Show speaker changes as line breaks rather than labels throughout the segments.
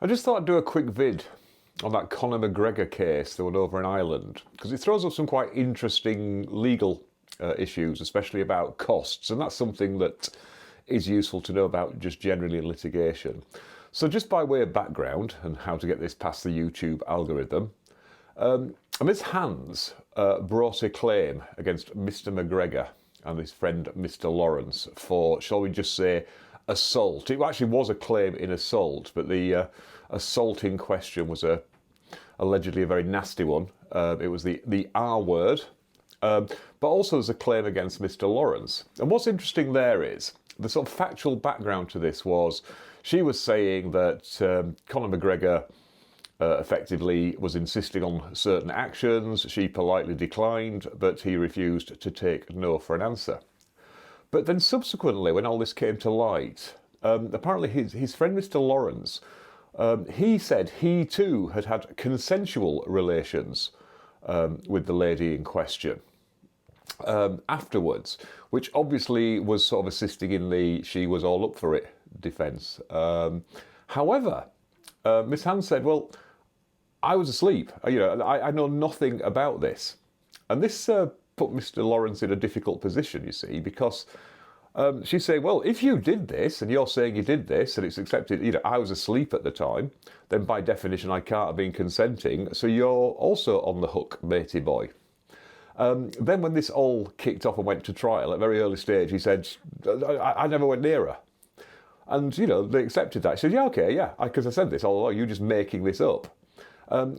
I just thought I'd do a quick vid on that Conor McGregor case, the one over in Ireland, because it throws up some quite interesting legal issues, especially about costs, and that's something that is useful to know about just generally in litigation. So just by way of background and how to get this past the YouTube algorithm, Ms. Hans brought a claim against Mr. McGregor and his friend Mr. Lawrence for, shall we just say, assault. It actually was a claim in assault, but the assault in question was allegedly a very nasty one. It was the R word, but also there's a claim against Mr. Lawrence. And what's interesting there is the sort of factual background to this was she was saying that Conor McGregor effectively was insisting on certain actions. She politely declined, but he refused to take no for an answer. But then subsequently, when all this came to light, apparently his friend Mr. Lawrence, he said he too had consensual relations with the lady in question afterwards, which obviously was sort of assisting in the she was all up for it defence. However, Miss Hans said, well, I was asleep. I know nothing about this. And this put Mr. Lawrence in a difficult position, you see, because she's saying, well, if you did this, and you're saying you did this, and it's accepted, I was asleep at the time, then by definition I can't have been consenting, so you're also on the hook, matey boy. Then when this all kicked off and went to trial, at a very early stage, he said, I never went near her. And, they accepted that. He said, yeah, okay, yeah, because I said this all along, you're just making this up.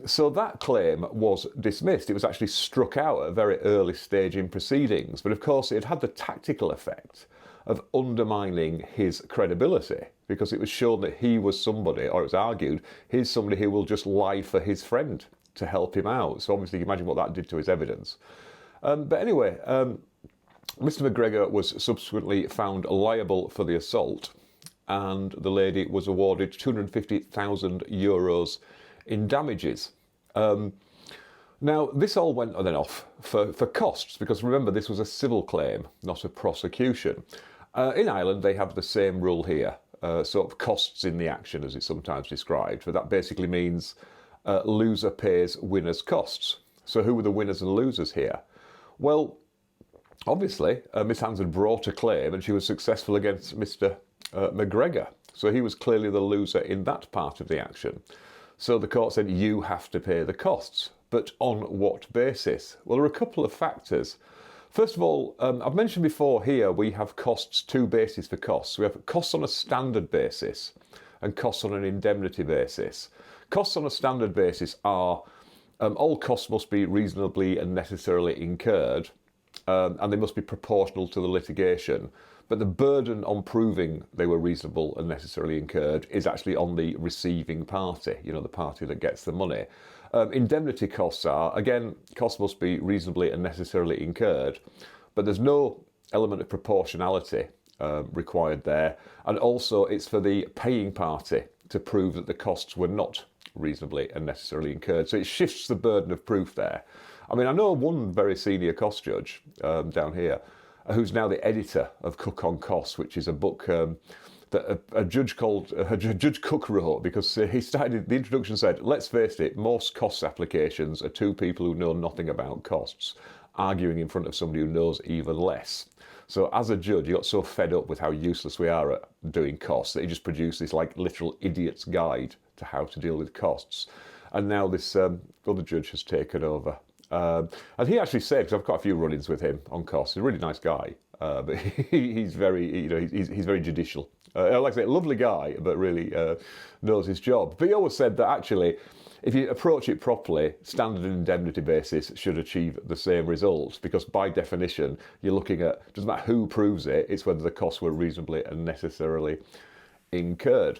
So that claim was dismissed. It was actually struck out at a very early stage in proceedings. But of course, it had the tactical effect of undermining his credibility, because it was shown that he was somebody, or it was argued, he's somebody who will just lie for his friend to help him out. So obviously, you can imagine what that did to his evidence. But anyway, Mr. McGregor was subsequently found liable for the assault, and the lady was awarded €250,000 in damages. Now, this all went on and off for costs, because remember, this was a civil claim, not a prosecution. In Ireland, they have the same rule here, sort of costs in the action, as it's sometimes described, but that basically means loser pays winner's costs. So who were the winners and losers here? Well, obviously, Miss Hans had brought a claim, and she was successful against Mr. McGregor. So he was clearly the loser in that part of the action. So the court said, you have to pay the costs. But on what basis? Well, there are a couple of factors. First of all, I've mentioned before here, we have costs, two bases for costs. We have costs on a standard basis and costs on an indemnity basis. Costs on a standard basis are all costs must be reasonably and necessarily incurred, and they must be proportional to the litigation. But the burden on proving they were reasonable and necessarily incurred is actually on the receiving party, the party that gets the money. Indemnity costs are, again, costs must be reasonably and necessarily incurred, but there's no element of proportionality required there. And also it's for the paying party to prove that the costs were not reasonably and necessarily incurred. So it shifts the burden of proof there. I mean, I know one very senior cost judge down here, who's now the editor of Cook on Costs, which is a book that a judge Judge Cook wrote, because he started, the introduction said, let's face it, most cost applications are two people who know nothing about costs arguing in front of somebody who knows even less. So as a judge, he got so fed up with how useless we are at doing costs that he just produced this like literal idiot's guide to how to deal with costs. And now this other judge has taken over. And he actually said, because I've got a few run-ins with him on costs, he's a really nice guy, but he's very, he's very judicial. Like I say, lovely guy, but really knows his job. But he always said that actually, if you approach it properly, standard and indemnity basis should achieve the same result, because by definition, you're looking at, doesn't matter who proves it, it's whether the costs were reasonably and necessarily incurred.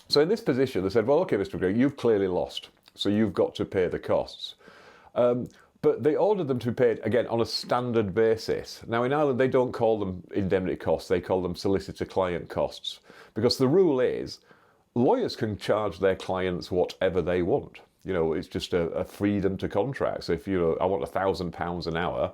So in this position, they said, well, okay, Mr. McGregor, you've clearly lost, so you've got to pay the costs. But they ordered them to be paid, again, on a standard basis. Now, in Ireland, they don't call them indemnity costs. They call them solicitor-client costs. Because the rule is, lawyers can charge their clients whatever they want. It's just a freedom to contract. So if, I want £1,000 an hour,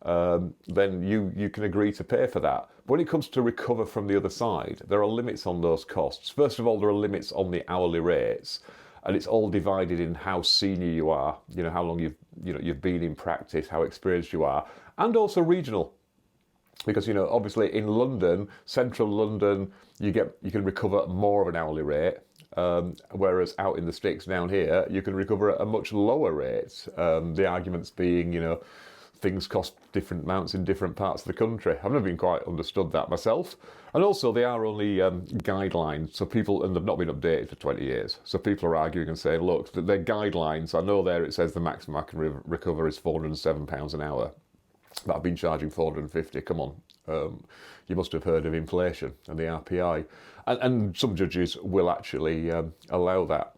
then you can agree to pay for that. But when it comes to recover from the other side, there are limits on those costs. First of all, there are limits on the hourly rates, and it's all divided in how senior you are, how long you've been in practice, how experienced you are, and also regional. Because obviously in London, central London, you can recover more of an hourly rate, whereas out in the sticks down here, you can recover at a much lower rate. The arguments being, things cost different amounts in different parts of the country. I've never been quite understood that myself. And also they are only guidelines, so people, and they've not been updated for 20 years. So people are arguing and saying, look, they're guidelines. I know there it says the maximum I can recover is £407 an hour. But I've been charging 450. Come on, you must have heard of inflation and the RPI, and some judges will actually allow that.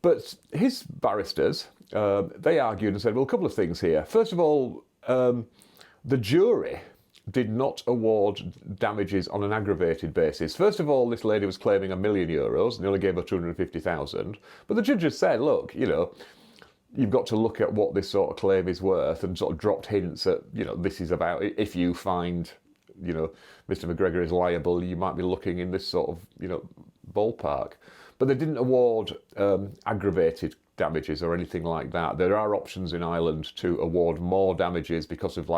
But his barristers, they argued and said, well, a couple of things here. First of all, the jury did not award damages on an aggravated basis. First of all, this lady was claiming €1 million, and they only gave her 250,000. But the judges said, look, you've got to look at what this sort of claim is worth, and sort of dropped hints at, this is about, if you find, Mr. McGregor is liable, you might be looking in this sort of, ballpark. But they didn't award aggravated damages or anything like that. There are options in Ireland to award more damages because of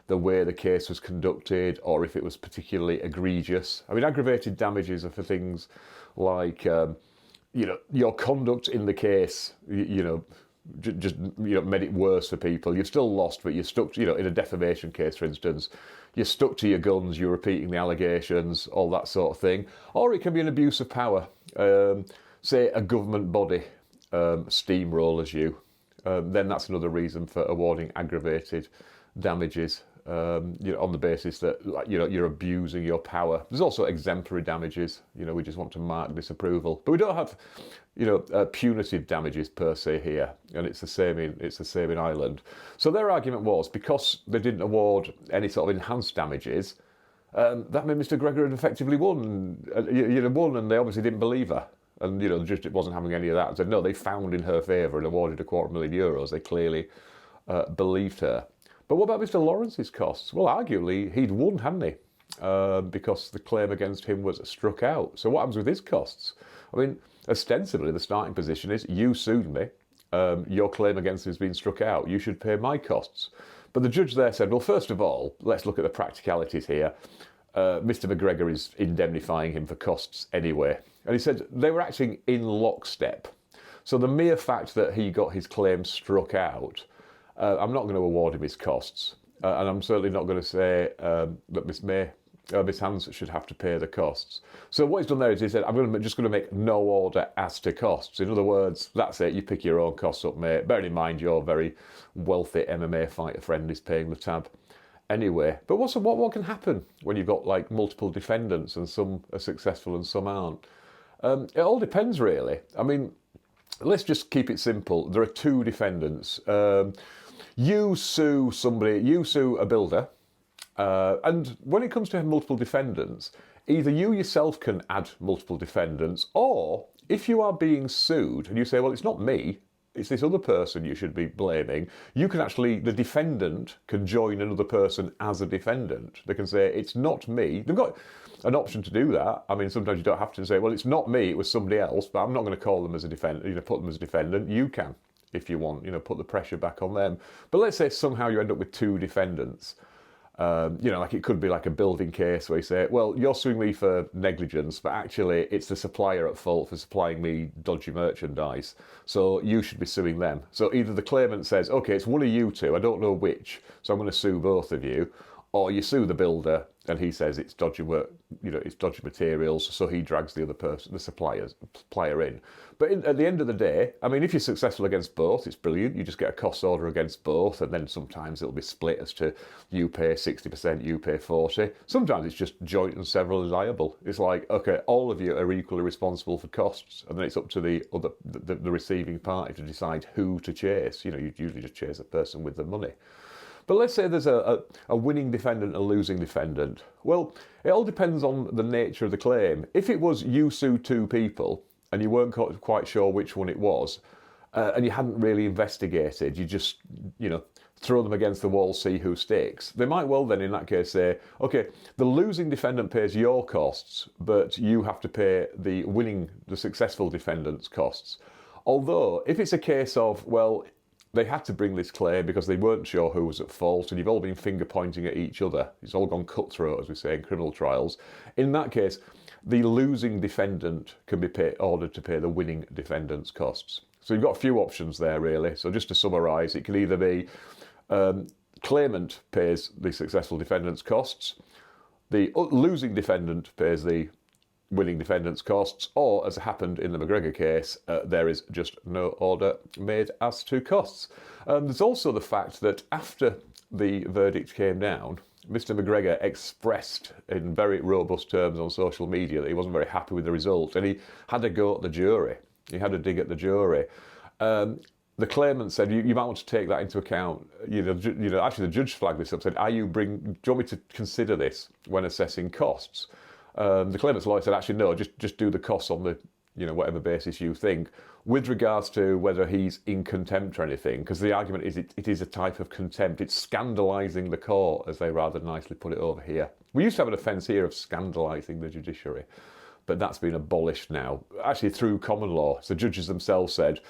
the way the case was conducted, or if it was particularly egregious. I mean, aggravated damages are for things like, your conduct in the case, just made it worse for people. You've still lost, but you're stuck to, in a defamation case, for instance, you're stuck to your guns, you're repeating the allegations, all that sort of thing. Or it can be an abuse of power. Say a government body steamrollers you, then that's another reason for awarding aggravated damages. On the basis that you're abusing your power. There's also exemplary damages. We just want to mark disapproval, but we don't have punitive damages per se here, and it's the same in Ireland. So their argument was, because they didn't award any sort of enhanced damages, that meant Mr. Gregor had effectively won. Won, and they obviously didn't believe her. And the judge wasn't having any of that. And said no, they found in her favour and awarded €250,000. They clearly believed her. But what about Mr. Lawrence's costs? Well, arguably, he'd won, hadn't he? Because the claim against him was struck out. So what happens with his costs? I mean, ostensibly, the starting position is, you sued me, your claim against me has been struck out, you should pay my costs. But the judge there said, well, first of all, let's look at the practicalities here. Mr. McGregor is indemnifying him for costs anyway. And he said they were acting in lockstep. So the mere fact that he got his claim struck out, I'm not going to award him his costs, and I'm certainly not going to say that Miss Hans should have to pay the costs. So what he's done there is he said, I'm just going to make no order as to costs. In other words, that's it, you pick your own costs up, mate. Bearing in mind your very wealthy MMA fighter friend is paying the tab anyway. But what can happen when you've got multiple defendants and some are successful and some aren't? It all depends, really. I mean, let's just keep it simple. There are two defendants. You sue a builder, and when it comes to multiple defendants, either you yourself can add multiple defendants, or if you are being sued and you say, well, it's not me, it's this other person you should be blaming, you can actually, the defendant can join another person as a defendant. They can say, it's not me. They've got an option to do that. I mean, sometimes you don't have to say, well, it's not me, it was somebody else, but I'm not going to call them as a defendant, put them as a defendant. You can, if you want, put the pressure back on them. But let's say somehow you end up with two defendants. It could be like a building case where you say, well, you're suing me for negligence, but actually it's the supplier at fault for supplying me dodgy merchandise. So you should be suing them. So either the claimant says, okay, it's one of you two, I don't know which, so I'm going to sue both of you, or you sue the builder and he says it's dodgy work, it's dodgy materials, so he drags the other person, the supplier in. But at the end of the day, I mean, if you're successful against both, it's brilliant. You just get a cost order against both, and then sometimes it'll be split as to you pay 60%, you pay 40%. Sometimes it's just joint and severally liable. It's like, okay, all of you are equally responsible for costs, and then it's up to the receiving party to decide who to chase. You usually just chase a person with the money. But let's say there's a winning defendant and a losing defendant. Well, it all depends on the nature of the claim. If it was you sued two people and you weren't quite sure which one it was, and you hadn't really investigated, you just, throw them against the wall, see who sticks. They might well then, in that case, say, okay, the losing defendant pays your costs, but you have to pay the successful defendant's costs. Although, if it's a case of, well, they had to bring this claim because they weren't sure who was at fault, and you've all been finger pointing at each other, it's all gone cutthroat, as we say in criminal trials, in that case, the losing defendant can be ordered to pay the winning defendant's costs. So you've got a few options there, really. So just to summarise, it can either be claimant pays the successful defendant's costs, the losing defendant pays the winning defendant's costs, or, as happened in the McGregor case, there is just no order made as to costs. There's also the fact that after the verdict came down, Mr. McGregor expressed in very robust terms on social media that he wasn't very happy with the result, and he had a go at the jury. He had a dig at the jury. The claimant said, you might want to take that into account. Actually, the judge flagged this up, said, do you want me to consider this when assessing costs? The claimant's lawyer said, actually, no, just do the costs on the, whatever basis you think. With regards to whether he's in contempt or anything, because the argument is it is a type of contempt. It's scandalising the court, as they rather nicely put it over here. We used to have an offence here of scandalising the judiciary, but that's been abolished now, actually through common law. So judges themselves said,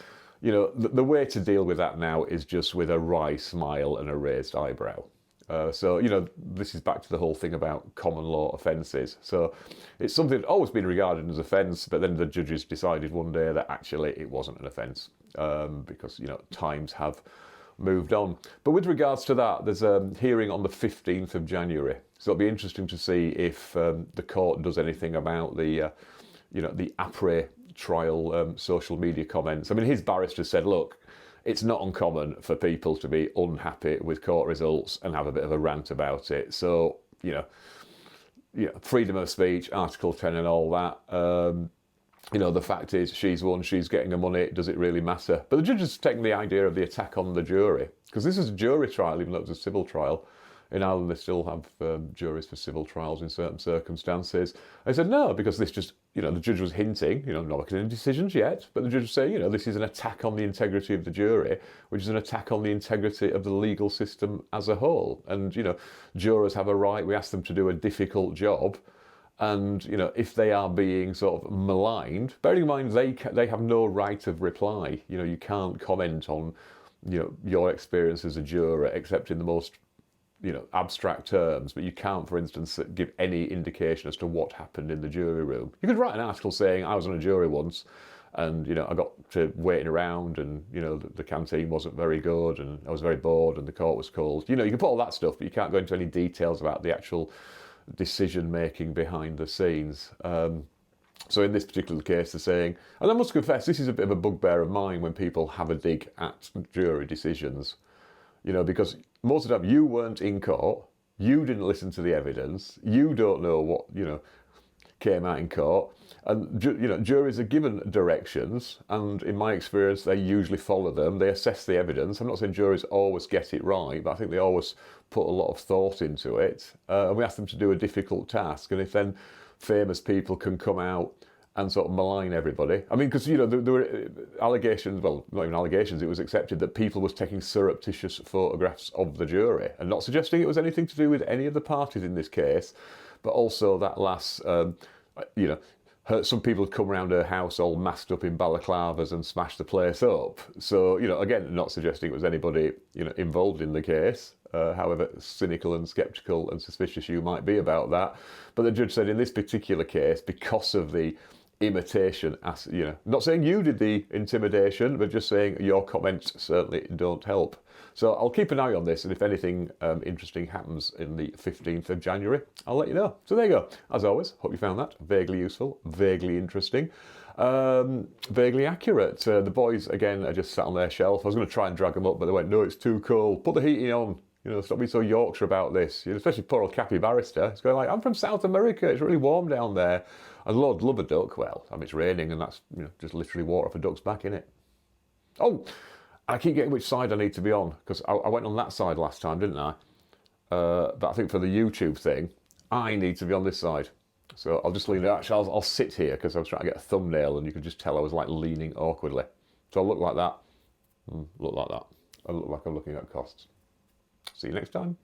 the way to deal with that now is just with a wry smile and a raised eyebrow. This is back to the whole thing about common law offences. So it's something that's always been regarded as offence, but then the judges decided one day that actually it wasn't an offence because, times have moved on. But with regards to that, there's a hearing on the 15th of January. So it'll be interesting to see if the court does anything about the après trial social media comments. I mean, his barrister said, look, it's not uncommon for people to be unhappy with court results and have a bit of a rant about it. So, freedom of speech, Article 10 and all that. The fact is she's won, she's getting her money, does it really matter? But the judge has taken the idea of the attack on the jury, because this is a jury trial, even though it was a civil trial. In Ireland, they still have juries for civil trials in certain circumstances. I said no, because this just, the judge was hinting, not making any decisions yet, but the judge was saying, this is an attack on the integrity of the jury, which is an attack on the integrity of the legal system as a whole. And, jurors have a right, we ask them to do a difficult job. And, if they are being sort of maligned, bearing in mind they have no right of reply. You can't comment on, your experience as a juror, except in the most abstract terms, but you can't, for instance, give any indication as to what happened in the jury room. You could write an article saying, I was on a jury once, and, I got to waiting around, and, the canteen wasn't very good, and I was very bored, and the court was cold. You can put all that stuff, but you can't go into any details about the actual decision-making behind the scenes. So in this particular case, they're saying, and I must confess, this is a bit of a bugbear of mine when people have a dig at jury decisions. Because most of the time you weren't in court, you didn't listen to the evidence, you don't know what, came out in court, and, juries are given directions, and in my experience, they usually follow them, they assess the evidence. I'm not saying juries always get it right, but I think they always put a lot of thought into it, and we ask them to do a difficult task, and if then famous people can come out and sort of malign everybody. I mean, because, there were allegations, well, not even allegations, it was accepted that people was taking surreptitious photographs of the jury, and not suggesting it was anything to do with any of the parties in this case, but also that last, some people had come around her house all masked up in balaclavas and smashed the place up. So, again, not suggesting it was anybody, involved in the case, however cynical and sceptical and suspicious you might be about that. But the judge said in this particular case, because of the imitation, not saying you did the intimidation, but just saying your comments certainly don't help. So I'll keep an eye on this, and if anything interesting happens in the 15th of January, I'll let you know. So there you go. As always, hope you found that vaguely useful, vaguely interesting, vaguely accurate. The boys, again, are just sat on their shelf. I was going to try and drag them up, but they went, no, it's too cold. Put the heating on. Stop being so Yorkshire about this. Especially poor old Cappy Barrister. It's going like, I'm from South America. It's really warm down there. And Lord, love a duck. Well, it's raining, and that's just literally water off a duck's back, innit? Oh, I keep getting which side I need to be on, because I went on that side last time, didn't I? But I think for the YouTube thing, I need to be on this side. So I'll just lean. Actually, I'll sit here, because I was trying to get a thumbnail, and you could just tell I was like leaning awkwardly. So I'll look like that. Look like that. I look like I'm looking at costs. See you next time.